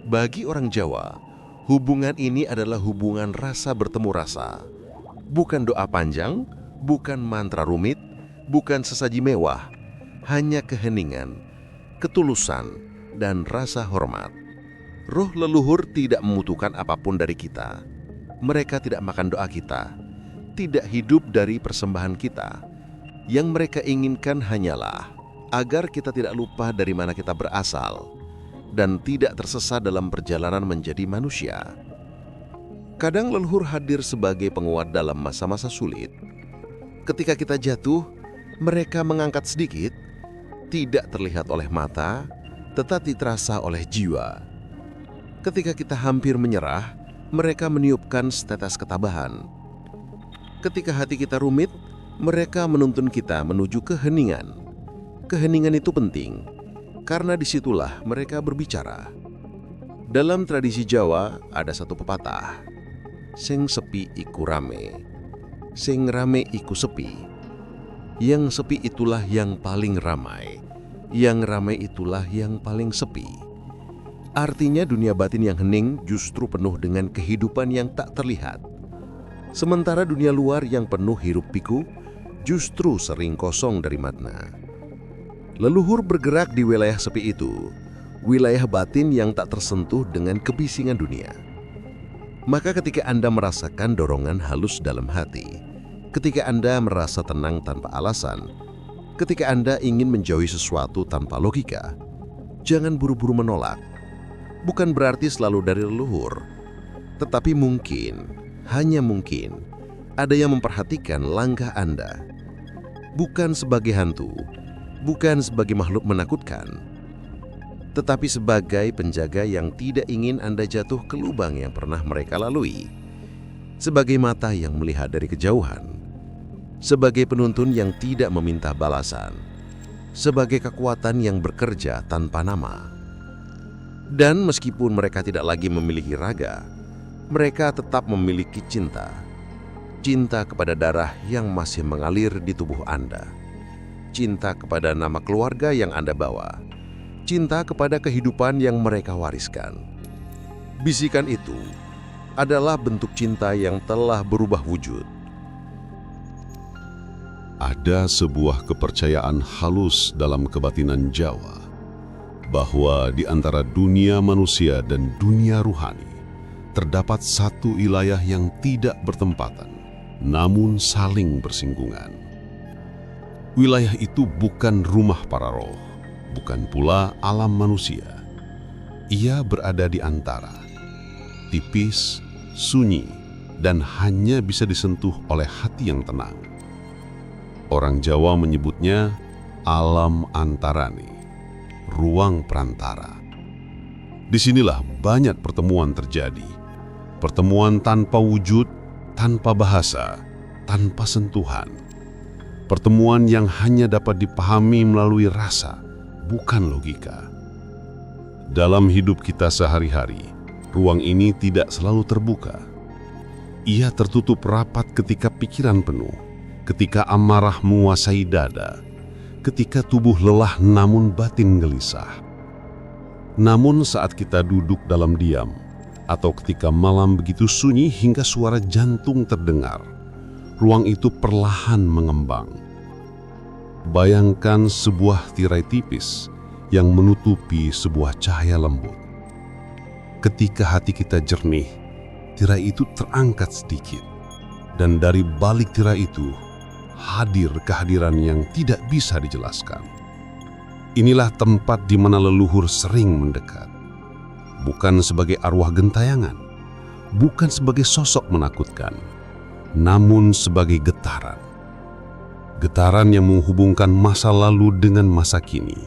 Bagi orang Jawa, hubungan ini adalah hubungan rasa bertemu rasa. Bukan doa panjang, bukan mantra rumit, bukan sesaji mewah, hanya keheningan, ketulusan, dan rasa hormat. Roh leluhur tidak membutuhkan apapun dari kita. Mereka tidak makan doa kita, tidak hidup dari persembahan kita. Yang mereka inginkan hanyalah agar kita tidak lupa dari mana kita berasal dan tidak tersesat dalam perjalanan menjadi manusia. Kadang leluhur hadir sebagai penguat dalam masa-masa sulit. Ketika kita jatuh, mereka mengangkat sedikit, tidak terlihat oleh mata, tetapi terasa oleh jiwa. Ketika kita hampir menyerah, mereka meniupkan setetes ketabahan. Ketika hati kita rumit, mereka menuntun kita menuju keheningan. Keheningan itu penting, karena disitulah mereka berbicara. Dalam tradisi Jawa ada satu pepatah, "Sing sepi iku rame, sing rame iku sepi." Yang sepi itulah yang paling ramai, yang ramai itulah yang paling sepi. Artinya dunia batin yang hening justru penuh dengan kehidupan yang tak terlihat. Sementara dunia luar yang penuh hiruk pikuk justru sering kosong dari makna. Leluhur bergerak di wilayah sepi itu, wilayah batin yang tak tersentuh dengan kebisingan dunia. Maka ketika Anda merasakan dorongan halus dalam hati, ketika Anda merasa tenang tanpa alasan, ketika Anda ingin menjauhi sesuatu tanpa logika, jangan buru-buru menolak. Bukan berarti selalu dari leluhur, tetapi mungkin, hanya mungkin, ada yang memperhatikan langkah Anda. Bukan sebagai hantu, bukan sebagai makhluk menakutkan, tetapi sebagai penjaga yang tidak ingin Anda jatuh ke lubang yang pernah mereka lalui. Sebagai mata yang melihat dari kejauhan, sebagai penuntun yang tidak meminta balasan, sebagai kekuatan yang bekerja tanpa nama. Dan meskipun mereka tidak lagi memiliki raga, mereka tetap memiliki cinta. Cinta kepada darah yang masih mengalir di tubuh Anda. Cinta kepada nama keluarga yang Anda bawa. Cinta kepada kehidupan yang mereka wariskan. Bisikan itu adalah bentuk cinta yang telah berubah wujud. Ada sebuah kepercayaan halus dalam kebatinan Jawa, bahwa di antara dunia manusia dan dunia ruhani terdapat satu wilayah yang tidak bertempatan, namun saling bersinggungan. Wilayah itu bukan rumah para roh, bukan pula alam manusia. Ia berada di antara, tipis, sunyi, dan hanya bisa disentuh oleh hati yang tenang. Orang Jawa menyebutnya alam antarane, ruang perantara. Disinilah banyak pertemuan terjadi. Pertemuan tanpa wujud, tanpa bahasa, tanpa sentuhan. Pertemuan yang hanya dapat dipahami melalui rasa, bukan logika. Dalam hidup kita sehari-hari, ruang ini tidak selalu terbuka. Ia tertutup rapat ketika pikiran penuh, ketika amarah menguasai dada, ketika tubuh lelah namun batin gelisah. Namun saat kita duduk dalam diam, atau ketika malam begitu sunyi hingga suara jantung terdengar, ruang itu perlahan mengembang. Bayangkan sebuah tirai tipis yang menutupi sebuah cahaya lembut. Ketika hati kita jernih, tirai itu terangkat sedikit, dan dari balik tirai itu hadir kehadiran yang tidak bisa dijelaskan. Inilah tempat di mana leluhur sering mendekat. Bukan sebagai arwah gentayangan, bukan sebagai sosok menakutkan, namun sebagai getaran. Getaran yang menghubungkan masa lalu dengan masa kini.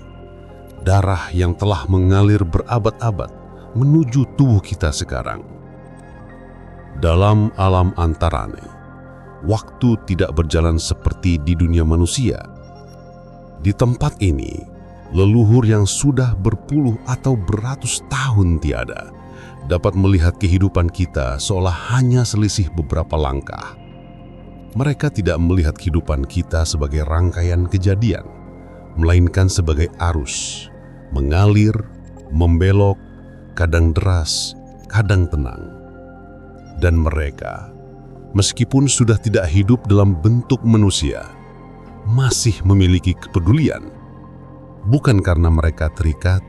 Darah yang telah mengalir berabad-abad menuju tubuh kita sekarang. Dalam alam antarane, waktu tidak berjalan seperti di dunia manusia. Di tempat ini, leluhur yang sudah berpuluh atau beratus tahun tiada dapat melihat kehidupan kita seolah hanya selisih beberapa langkah. Mereka tidak melihat kehidupan kita sebagai rangkaian kejadian, melainkan sebagai arus, mengalir, membelok, kadang deras, kadang tenang. Dan mereka, meskipun sudah tidak hidup dalam bentuk manusia, masih memiliki kepedulian. Bukan karena mereka terikat,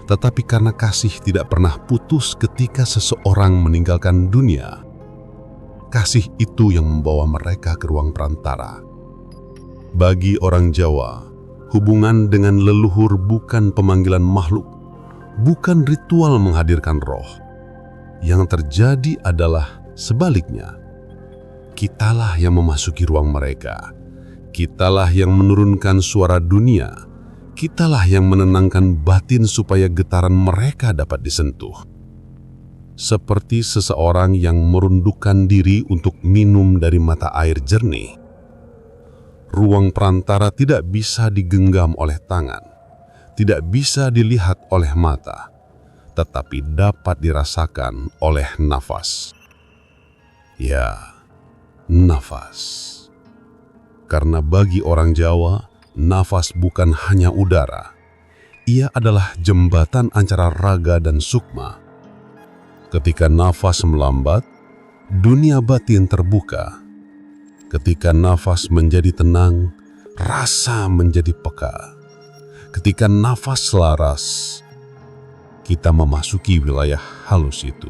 tetapi karena kasih tidak pernah putus ketika seseorang meninggalkan dunia. Kasih itu yang membawa mereka ke ruang perantara. Bagi orang Jawa, hubungan dengan leluhur bukan pemanggilan makhluk, bukan ritual menghadirkan roh. Yang terjadi adalah sebaliknya. Kitalah yang memasuki ruang mereka. Kitalah yang menurunkan suara dunia. Kitalah yang menenangkan batin supaya getaran mereka dapat disentuh. Seperti seseorang yang merundukkan diri untuk minum dari mata air jernih. Ruang perantara tidak bisa digenggam oleh tangan, tidak bisa dilihat oleh mata, tetapi dapat dirasakan oleh nafas. Ya, nafas. Karena bagi orang Jawa, nafas bukan hanya udara. Ia adalah jembatan antara raga dan sukma. Ketika nafas melambat, dunia batin terbuka. Ketika nafas menjadi tenang, rasa menjadi peka. Ketika nafas selaras, kita memasuki wilayah halus itu.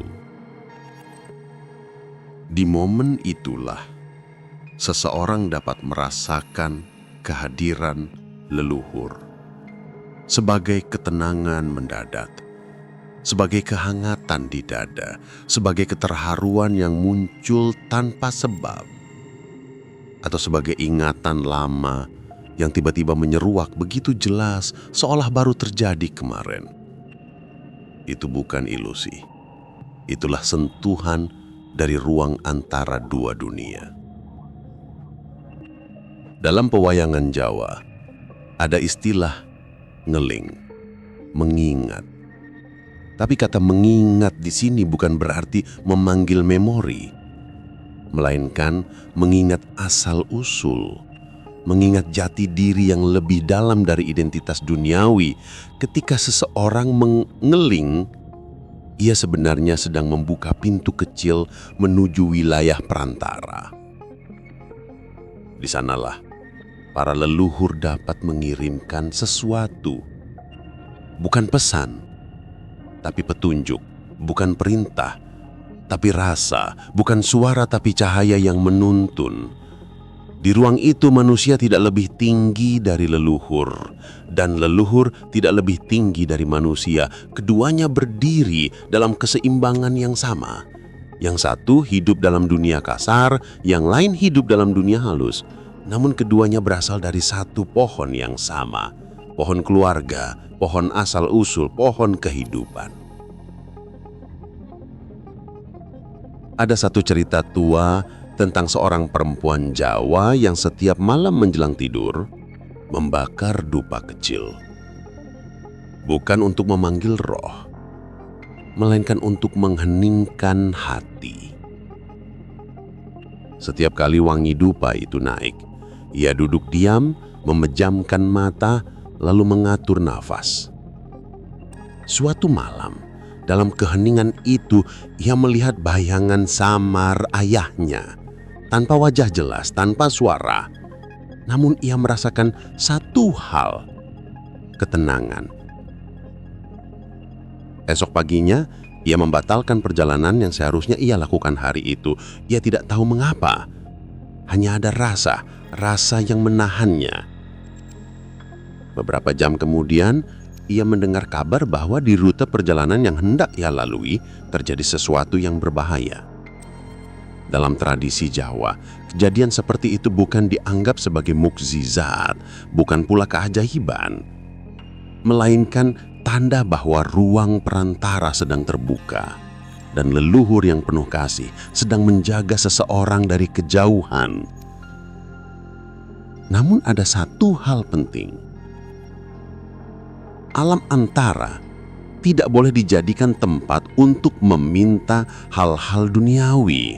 Di momen itulah, seseorang dapat merasakan kehadiran leluhur sebagai ketenangan mendadak, sebagai kehangatan di dada, sebagai keterharuan yang muncul tanpa sebab, atau sebagai ingatan lama yang tiba-tiba menyeruak begitu jelas seolah baru terjadi kemarin. Itu bukan ilusi, itulah sentuhan dari ruang antara dua dunia. Dalam pewayangan Jawa, ada istilah ngeling, mengingat. Tapi kata mengingat di sini bukan berarti memanggil memori, melainkan mengingat asal-usul, mengingat jati diri yang lebih dalam dari identitas duniawi. Ketika seseorang mengeling, ia sebenarnya sedang membuka pintu kecil menuju wilayah perantara. Di sanalah para leluhur dapat mengirimkan sesuatu, bukan pesan, tapi petunjuk, bukan perintah, tapi rasa, bukan suara tapi cahaya yang menuntun. Di ruang itu manusia tidak lebih tinggi dari leluhur, dan leluhur tidak lebih tinggi dari manusia. Keduanya berdiri dalam keseimbangan yang sama. Yang satu hidup dalam dunia kasar, yang lain hidup dalam dunia halus. Namun keduanya berasal dari satu pohon yang sama. Pohon keluarga, pohon asal-usul, pohon kehidupan. Ada satu cerita tua tentang seorang perempuan Jawa yang setiap malam menjelang tidur membakar dupa kecil. Bukan untuk memanggil roh, melainkan untuk mengheningkan hati. Setiap kali wangi dupa itu naik, ia duduk diam, memejamkan mata, lalu mengatur nafas. Suatu malam, dalam keheningan itu, ia melihat bayangan samar ayahnya. Tanpa wajah jelas, tanpa suara. Namun ia merasakan satu hal, ketenangan. Esok paginya, ia membatalkan perjalanan yang seharusnya ia lakukan hari itu. Ia tidak tahu mengapa. Hanya ada rasa yang menahannya. Beberapa jam kemudian, ia mendengar kabar bahwa di rute perjalanan yang hendak ia lalui terjadi sesuatu yang berbahaya. Dalam tradisi Jawa, kejadian seperti itu bukan dianggap sebagai mukjizat, bukan pula keajaiban, melainkan tanda bahwa ruang perantara sedang terbuka dan leluhur yang penuh kasih sedang menjaga seseorang dari kejauhan. Namun ada satu hal penting. Alam antara tidak boleh dijadikan tempat untuk meminta hal-hal duniawi.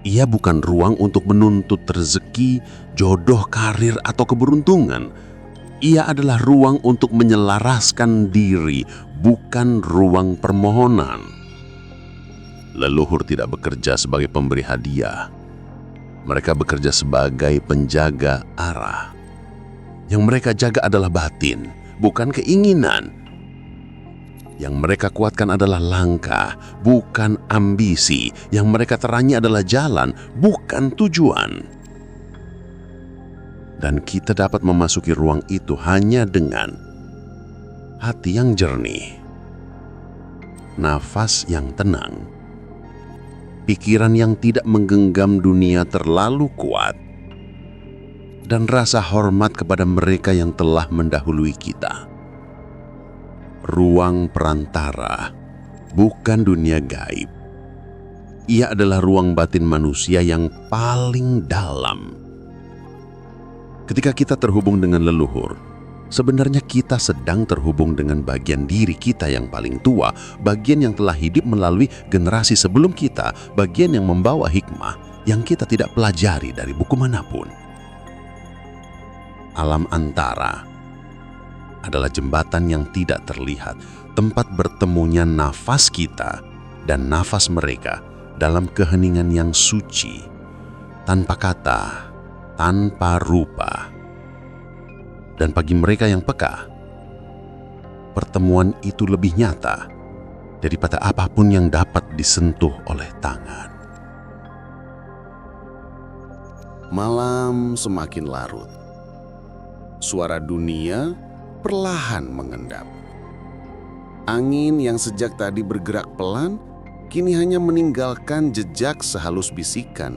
Ia bukan ruang untuk menuntut rezeki, jodoh, karir, atau keberuntungan. Ia adalah ruang untuk menyelaraskan diri, bukan ruang permohonan. Leluhur tidak bekerja sebagai pemberi hadiah. Mereka bekerja sebagai penjaga arah. Yang mereka jaga adalah batin, bukan keinginan. Yang mereka kuatkan adalah langkah, bukan ambisi. Yang mereka terangi adalah jalan, bukan tujuan. Dan kita dapat memasuki ruang itu hanya dengan hati yang jernih, nafas yang tenang, pikiran yang tidak menggenggam dunia terlalu kuat, dan rasa hormat kepada mereka yang telah mendahului kita. Ruang perantara bukan dunia gaib. Ia adalah ruang batin manusia yang paling dalam. Ketika kita terhubung dengan leluhur, sebenarnya kita sedang terhubung dengan bagian diri kita yang paling tua, bagian yang telah hidup melalui generasi sebelum kita, bagian yang membawa hikmah yang kita tidak pelajari dari buku manapun. Alam antara adalah jembatan yang tidak terlihat, tempat bertemunya nafas kita dan nafas mereka dalam keheningan yang suci, tanpa kata, tanpa rupa. Dan bagi mereka yang peka, pertemuan itu lebih nyata daripada apapun yang dapat disentuh oleh tangan. Malam semakin larut. Suara dunia perlahan mengendap. Angin yang sejak tadi bergerak pelan, kini hanya meninggalkan jejak sehalus bisikan.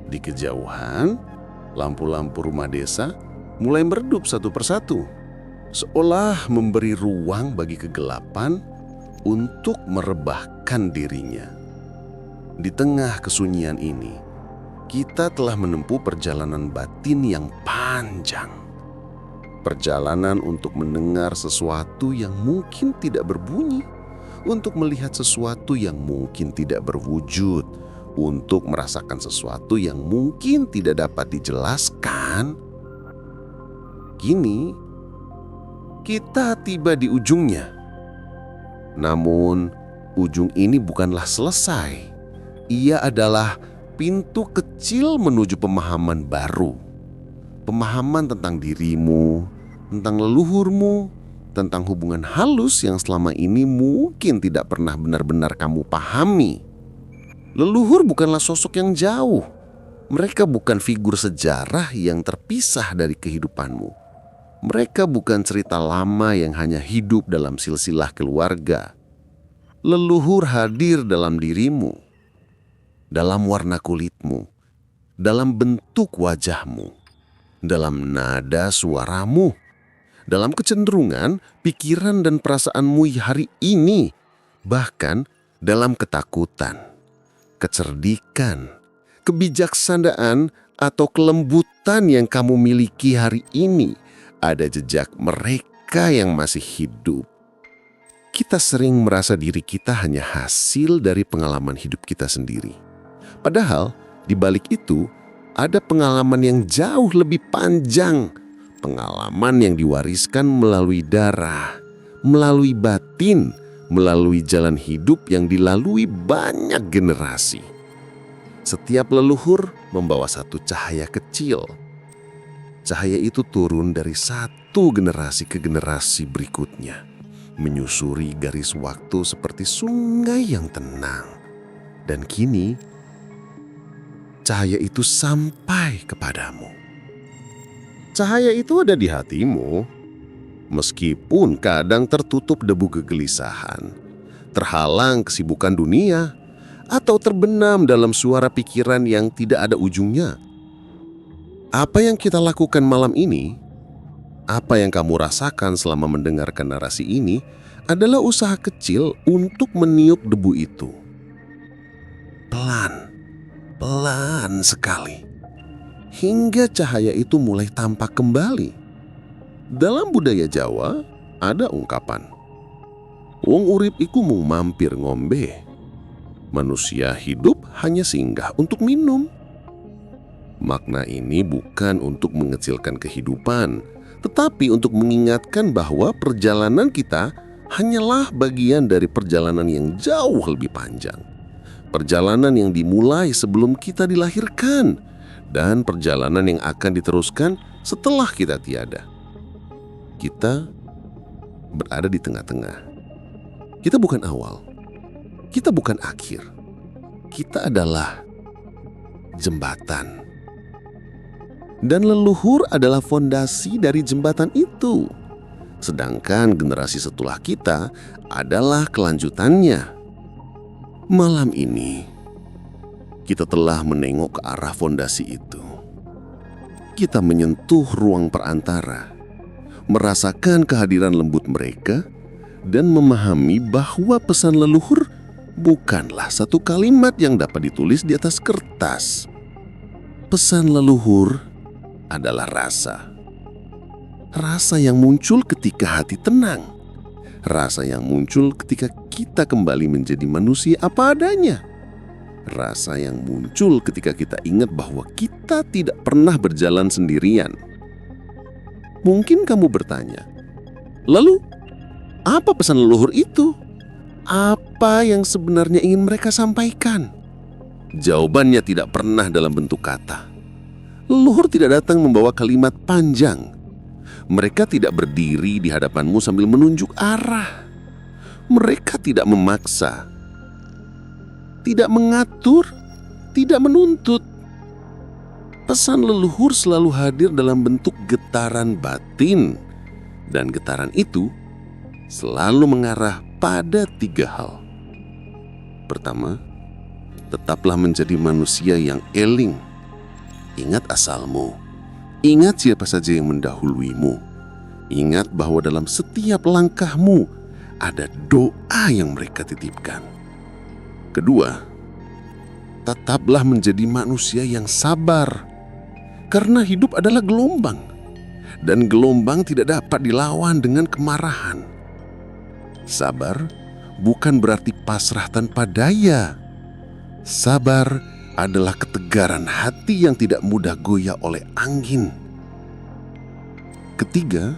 Di kejauhan, lampu-lampu rumah desa mulai meredup satu persatu, seolah memberi ruang bagi kegelapan untuk merebahkan dirinya. Di tengah kesunyian ini, kita telah menempuh perjalanan batin yang panjang. Perjalanan untuk mendengar sesuatu yang mungkin tidak berbunyi, untuk melihat sesuatu yang mungkin tidak berwujud, untuk merasakan sesuatu yang mungkin tidak dapat dijelaskan. Kini, kita tiba di ujungnya. Namun, ujung ini bukanlah selesai. Ia adalah pintu kecil menuju pemahaman baru. Pemahaman tentang dirimu, tentang leluhurmu, tentang hubungan halus yang selama ini mungkin tidak pernah benar-benar kamu pahami. Leluhur bukanlah sosok yang jauh. Mereka bukan figur sejarah yang terpisah dari kehidupanmu. Mereka bukan cerita lama yang hanya hidup dalam silsilah keluarga. Leluhur hadir dalam dirimu, dalam warna kulitmu, dalam bentuk wajahmu, dalam nada suaramu, dalam kecenderungan, pikiran dan perasaanmu hari ini, bahkan dalam ketakutan, kecerdikan, kebijaksanaan, atau kelembutan yang kamu miliki hari ini, ada jejak mereka yang masih hidup. Kita sering merasa diri kita hanya hasil dari pengalaman hidup kita sendiri. Padahal, di balik itu, ada pengalaman yang jauh lebih panjang, pengalaman yang diwariskan melalui darah, melalui batin, melalui jalan hidup yang dilalui banyak generasi. Setiap leluhur membawa satu cahaya kecil. Cahaya itu turun dari satu generasi ke generasi berikutnya, menyusuri garis waktu seperti sungai yang tenang. Dan kini, cahaya itu sampai kepadamu. Cahaya itu ada di hatimu, meskipun kadang tertutup debu kegelisahan, terhalang kesibukan dunia, atau terbenam dalam suara pikiran yang tidak ada ujungnya. Apa yang kita lakukan malam ini, apa yang kamu rasakan selama mendengarkan narasi ini, adalah usaha kecil untuk meniup debu itu. Pelan sekali. Hingga cahaya itu mulai tampak kembali. Dalam budaya Jawa, ada ungkapan, wong urip iku mung mampir ngombe. Manusia hidup hanya singgah untuk minum. Makna ini bukan untuk mengecilkan kehidupan, tetapi untuk mengingatkan bahwa perjalanan kita hanyalah bagian dari perjalanan yang jauh lebih panjang. Perjalanan yang dimulai sebelum kita dilahirkan, dan perjalanan yang akan diteruskan setelah kita tiada. Kita berada di tengah-tengah. Kita bukan awal. Kita bukan akhir. Kita adalah jembatan. Dan leluhur adalah fondasi dari jembatan itu. Sedangkan generasi setelah kita adalah kelanjutannya. Malam ini, kita telah menengok ke arah fondasi itu. Kita menyentuh ruang perantara, merasakan kehadiran lembut mereka, dan memahami bahwa pesan leluhur bukanlah satu kalimat yang dapat ditulis di atas kertas. Pesan leluhur adalah rasa. Rasa yang muncul ketika hati tenang. Rasa yang muncul ketika kita kembali menjadi manusia apa adanya. Rasa yang muncul ketika kita ingat bahwa kita tidak pernah berjalan sendirian. Mungkin kamu bertanya, lalu apa pesan leluhur itu? Apa yang sebenarnya ingin mereka sampaikan? Jawabannya tidak pernah dalam bentuk kata. Leluhur tidak datang membawa kalimat panjang. Mereka tidak berdiri di hadapanmu sambil menunjuk arah. Mereka tidak memaksa, tidak mengatur, tidak menuntut. Pesan leluhur selalu hadir dalam bentuk getaran batin, dan getaran itu selalu mengarah pada 3 hal. Pertama, tetaplah menjadi manusia yang eling. Ingat asalmu, ingat siapa saja yang mendahuluimu. Ingat bahwa dalam setiap langkahmu ada doa yang mereka titipkan. Kedua, tetaplah menjadi manusia yang sabar, karena hidup adalah gelombang, dan gelombang tidak dapat dilawan dengan kemarahan. Sabar bukan berarti pasrah tanpa daya. Sabar adalah ketegaran hati yang tidak mudah goyah oleh angin. Ketiga,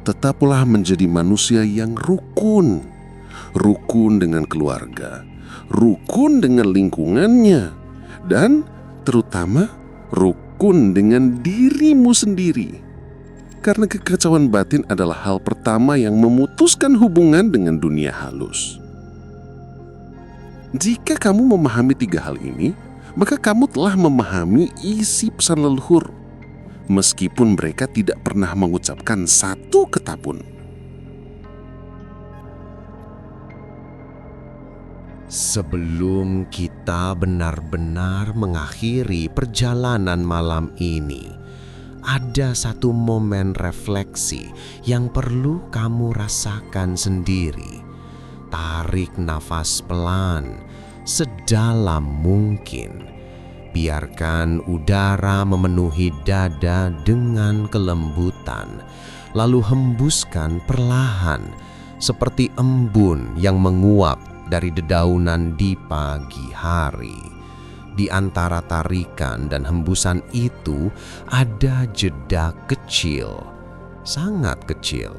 tetaplah menjadi manusia yang rukun. Rukun dengan keluarga, rukun dengan lingkungannya, dan terutama rukun dengan dirimu sendiri. Karena kekacauan batin adalah hal pertama yang memutuskan hubungan dengan dunia halus. Jika kamu memahami 3 hal ini, maka kamu telah memahami isi pesan leluhur, meskipun mereka tidak pernah mengucapkan satu kata pun. Sebelum kita benar-benar mengakhiri perjalanan malam ini, ada satu momen refleksi yang perlu kamu rasakan sendiri. Tarik nafas pelan, sedalam mungkin. Biarkan udara memenuhi dada dengan kelembutan, lalu hembuskan perlahan, seperti embun yang menguap dari dedaunan di pagi hari. Di antara tarikan dan hembusan itu ada jeda kecil, sangat kecil,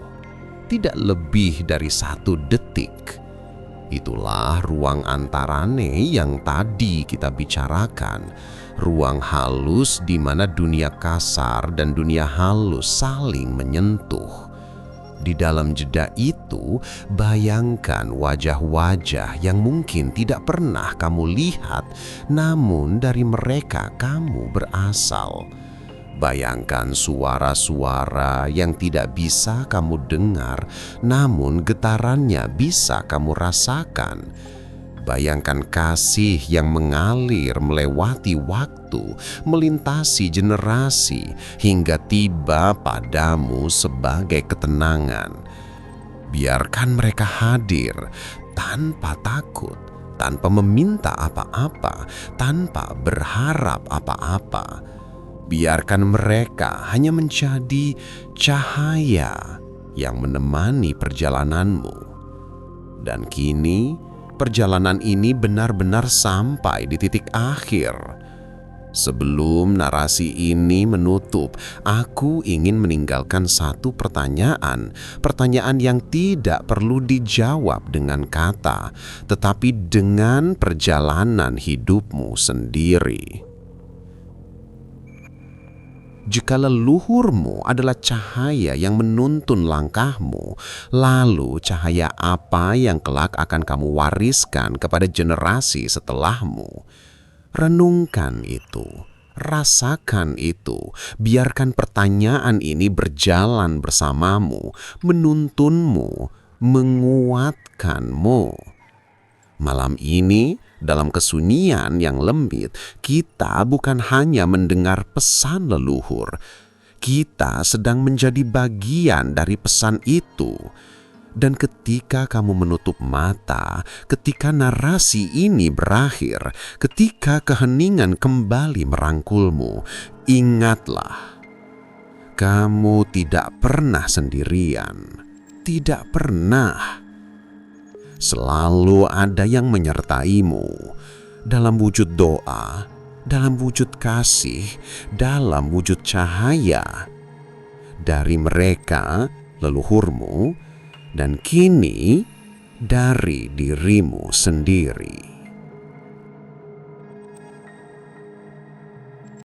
tidak lebih dari 1 detik. Itulah ruang antarane yang tadi kita bicarakan, ruang halus di mana dunia kasar dan dunia halus saling menyentuh. Di dalam jeda itu, bayangkan wajah-wajah yang mungkin tidak pernah kamu lihat, namun dari mereka kamu berasal. Bayangkan suara-suara yang tidak bisa kamu dengar, namun getarannya bisa kamu rasakan. Bayangkan kasih yang mengalir melewati waktu, melintasi generasi, hingga tiba padamu sebagai ketenangan. Biarkan mereka hadir tanpa takut, tanpa meminta apa-apa, tanpa berharap apa-apa. Biarkan mereka hanya menjadi cahaya yang menemani perjalananmu. Dan kini, perjalanan ini benar-benar sampai di titik akhir. Sebelum narasi ini menutup, aku ingin meninggalkan satu pertanyaan yang tidak perlu dijawab dengan kata, tetapi dengan perjalanan hidupmu sendiri. Jika leluhurmu adalah cahaya yang menuntun langkahmu, lalu cahaya apa yang kelak akan kamu wariskan kepada generasi setelahmu? Renungkan itu, rasakan itu, biarkan pertanyaan ini berjalan bersamamu, menuntunmu, menguatkanmu. Malam ini, dalam kesunyian yang lembut, kita bukan hanya mendengar pesan leluhur. Kita sedang menjadi bagian dari pesan itu. Dan ketika kamu menutup mata, ketika narasi ini berakhir, ketika keheningan kembali merangkulmu, ingatlah, kamu tidak pernah sendirian. Tidak pernah. Selalu ada yang menyertaimu dalam wujud doa, dalam wujud kasih, dalam wujud cahaya dari mereka, leluhurmu, dan kini dari dirimu sendiri.